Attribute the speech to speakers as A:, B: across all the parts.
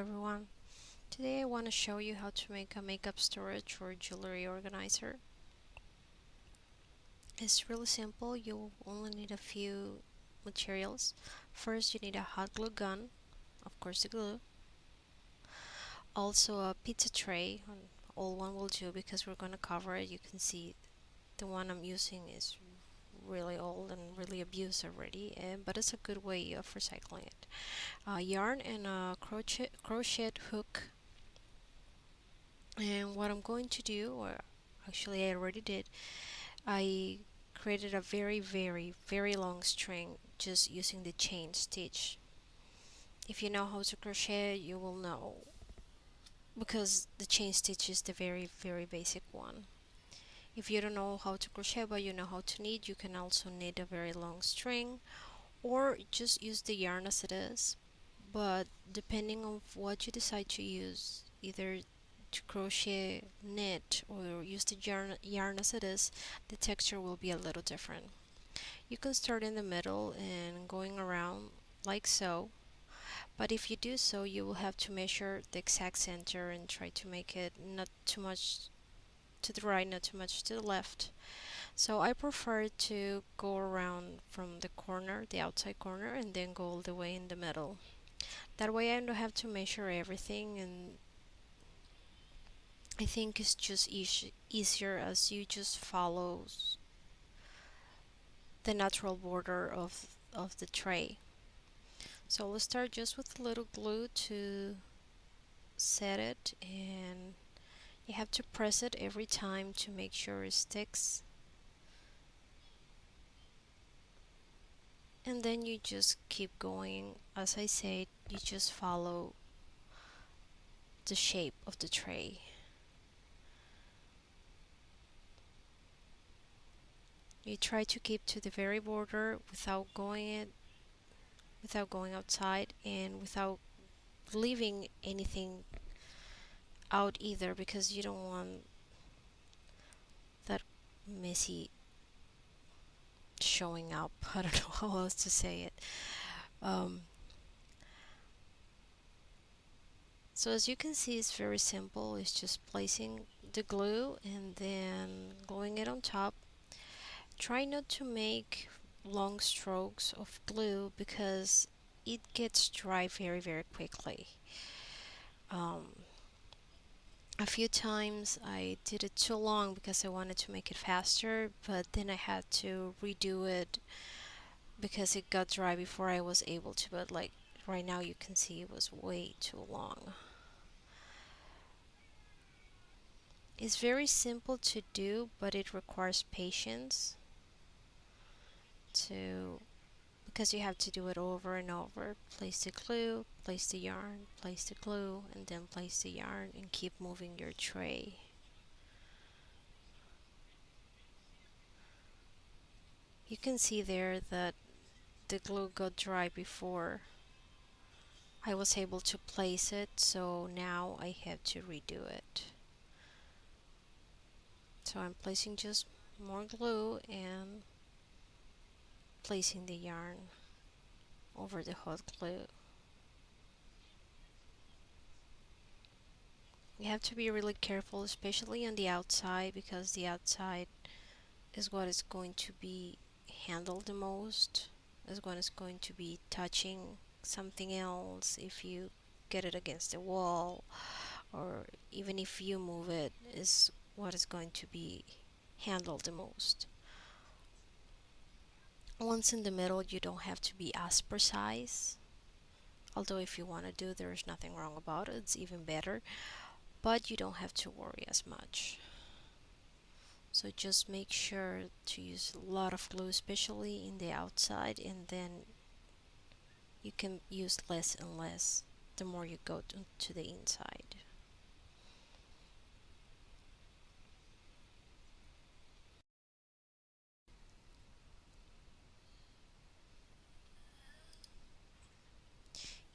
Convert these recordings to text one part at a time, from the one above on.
A: everyone. Today I want to show you how to make a makeup storage or jewelry organizer. It's really simple. You only need a few materials. First, you need a hot glue gun, of course the glue. Also a pizza tray, all one will do because we're going to cover it. You can see the one I'm using is really old and really abused already, but it's a good way of recycling it. Yarn and a crochet hook. And what I'm going to do, or actually I already did, I created a very long string just using the chain stitch. If you know how to crochet, you will know because the chain stitch is the very basic one. If you don't know how to crochet but you know how to knit, you can also knit a very long string or just use the yarn as it is. But depending on what you decide to use, either to crochet, knit, or use the yarn as it is, the texture will be a little different. You can start in the middle and going around like so, but if you do so, you will have to measure the exact center and try to make it not too much to the right, not too much to the left. So I prefer to go around from the corner, the outside corner, and then go all the way in the middle. That way I don't have to measure everything, and I think it's just easier as you just follow the natural border of the tray. So let's start just with a little glue to set it, and you have to press it every time to make sure it sticks. And then you just keep going. As I said, you just follow the shape of the tray. You try to keep to the very border without going outside and without leaving anything out either, because you don't want that messy showing up. I don't know how else to say it. Um, so as you can see, it's very simple. It's just placing the glue and then gluing it on top. Try not to make long strokes of glue because it gets dry very quickly. Um, a few times I did it too long because I wanted to make it faster, but then I had to redo it because it got dry before I was able to. But like right now you can see it was way too long. It's very simple to do, but it requires patience to because you have to do it over and over. Place the glue, place the yarn, place the glue, and then place the yarn and keep moving your tray. You can see there that the glue got dry before I was able to place it, so now I have to redo it. So I'm placing just more glue and placing the yarn over the hot glue. You have to be really careful, especially on the outside, because the outside is what is going to be handled the most, is what is going to be touching something else. If you get it against the wall, or even if you move it, is what is going to be handled the most. Once in the middle, you don't have to be as precise, although if you want to do, there's nothing wrong about it, it's even better, but you don't have to worry as much. So just make sure to use a lot of glue, especially in the outside, and then you can use less and less the more you go to the inside.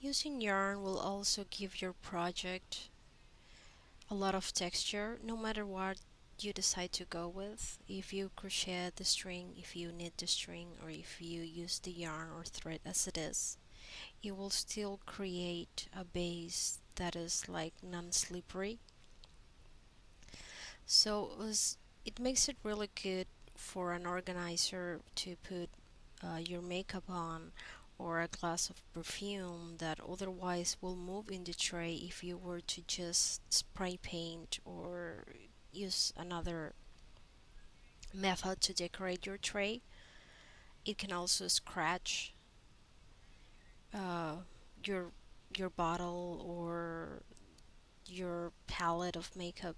A: Using yarn will also give your project a lot of texture, no matter what you decide to go with. If you crochet the string, if you knit the string, or if you use the yarn or thread as it is, it will still create a base that is like non-slippery. So it makes it really good for an organizer to put your makeup on, or a glass of perfume that otherwise will move in the tray if you were to just spray paint or use another method to decorate your tray. It can also scratch uh, your your bottle or your palette of makeup.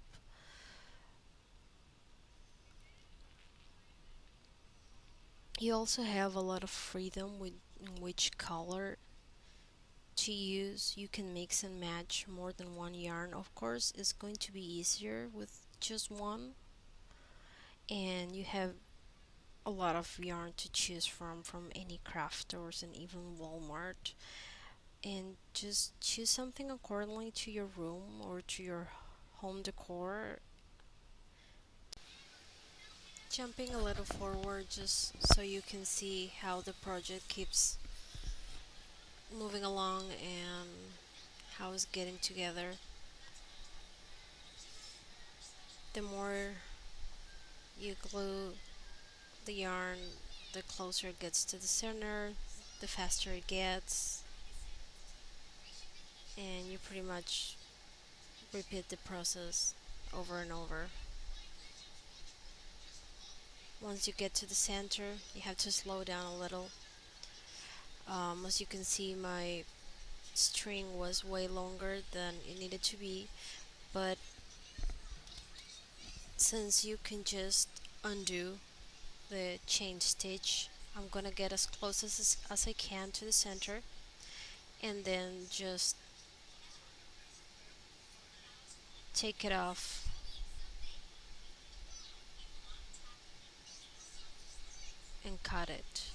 A: You also have a lot of freedom with which color to use. You can mix and match more than one yarn. Of course, it's going to be easier with just one, and you have a lot of yarn to choose from any craft stores and even Walmart. And just choose something accordingly to your room or to your home decor. Jumping a little forward just so you can see how the project keeps moving along and how it's getting together. The more you glue the yarn, the closer it gets to the center, the faster it gets, and you pretty much repeat the process over and over. Once you get to the center, you have to slow down a little. As you can see, my string was way longer than it needed to be, but since you can just undo the chain stitch, I'm gonna get as close as I can to the center, and then just take it off and cut it.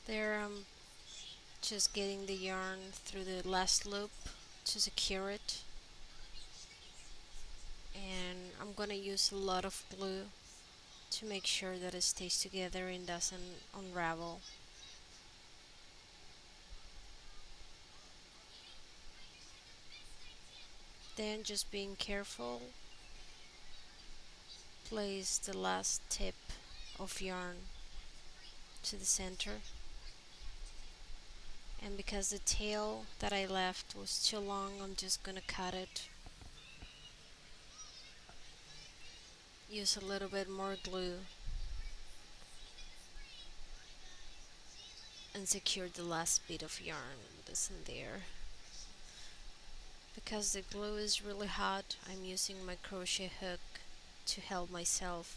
A: There I'm just getting the yarn through the last loop to secure it, and I'm gonna use a lot of glue to make sure that it stays together and doesn't unravel. Then, just being careful, place the last tip of yarn to the center, and because the tail that I left was too long, I'm just gonna cut it. Use a little bit more glue and secure the last bit of yarn that's in there. Because the glue is really hot, I'm using my crochet hook to help myself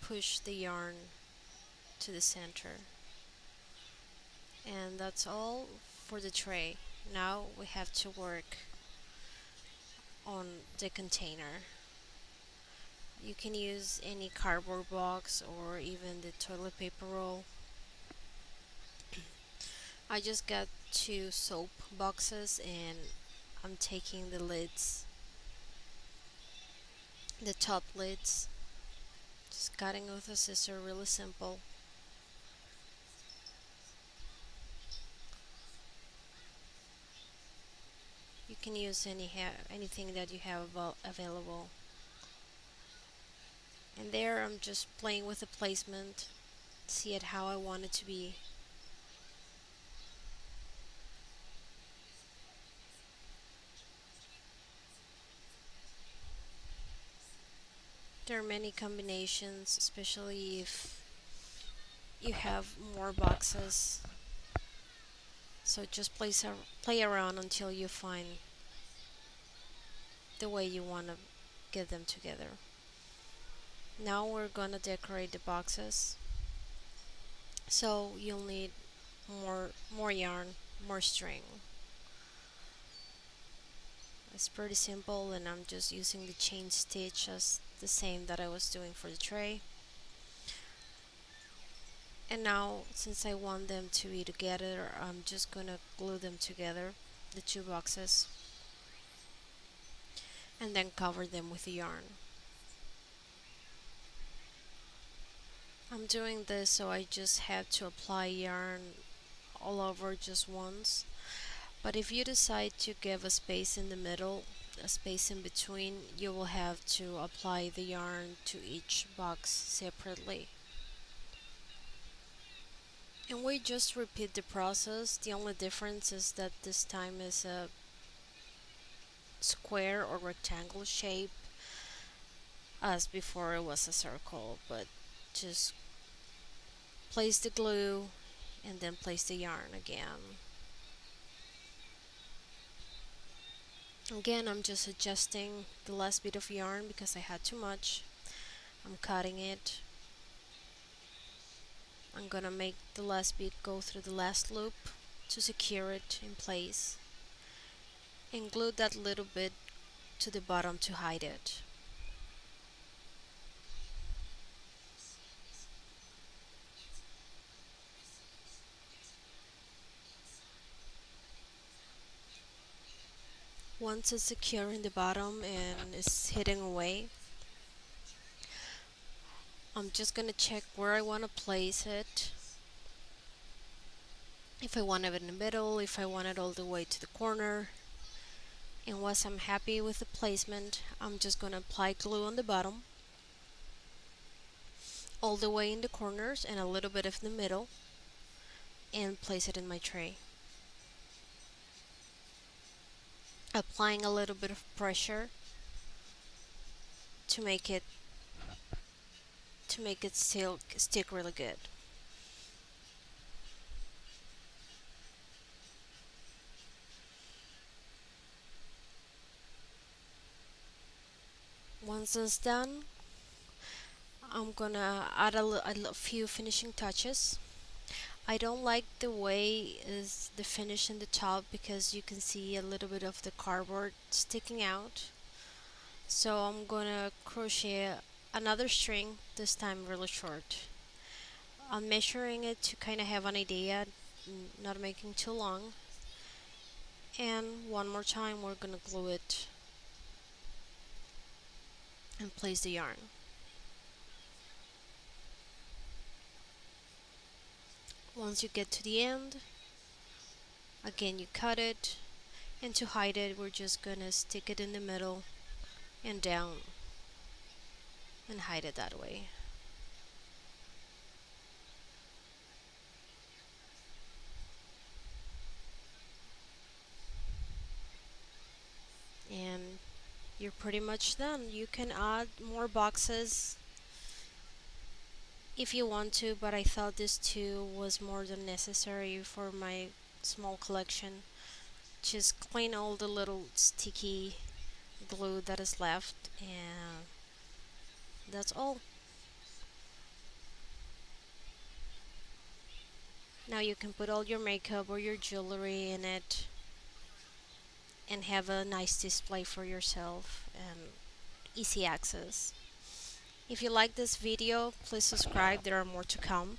A: push the yarn to the center. And that's all for the tray. Now we have to work on the container. You can use any cardboard box or even the toilet paper roll. I just got two soap boxes and I'm taking the lids, the top lids, just cutting with a scissor, really simple. You can use anything that you have available. And there I'm just playing with the placement, see it how I want it to be. There are many combinations, especially if you have more boxes. So just play around until you find the way you want to get them together. Now we're gonna decorate the boxes. So you'll need more yarn, more string. It's pretty simple, and I'm just using the chain stitch as the same that I was doing for the tray. And now, since I want them to be together, I'm just gonna glue them together, the two boxes, and then cover them with the yarn. I'm doing this so I just have to apply yarn all over just once. But if you decide to give a space in the middle, a space in between, you will have to apply the yarn to each box separately. And we just repeat the process. The only difference is that this time is a square or rectangle shape, as before it was a circle, but just place the glue and then place the yarn again. Again, I'm just adjusting the last bit of yarn because I had too much. I'm cutting it. I'm gonna make the last bit go through the last loop to secure it in place and glue that little bit to the bottom to hide it. Once it's secure in the bottom and it's hidden away, I'm just gonna check where I want to place it. If I want it in the middle, if I want it all the way to the corner. And once I'm happy with the placement, I'm just gonna apply glue on the bottom, all the way in the corners and a little bit of the middle, and place it in my tray. Applying a little bit of pressure to make it stick really good. Once it's done, I'm gonna add a few finishing touches. I don't like the way is the finish in the top because you can see a little bit of the cardboard sticking out. So I'm gonna crochet another string, this time really short. I'm measuring it to kind of have an idea, not making too long. And one more time we're gonna glue it and place the yarn. Once you get to the end, again you cut it, and to hide it we're just gonna stick it in the middle and down and hide it that way. And you're pretty much done. You can add more boxes if you want to, but I thought this two was more than necessary for my small collection. Just clean all the little sticky glue that is left, and that's all. Now you can put all your makeup or your jewelry in it and have a nice display for yourself and easy access. If you like this video, please subscribe, there are more to come.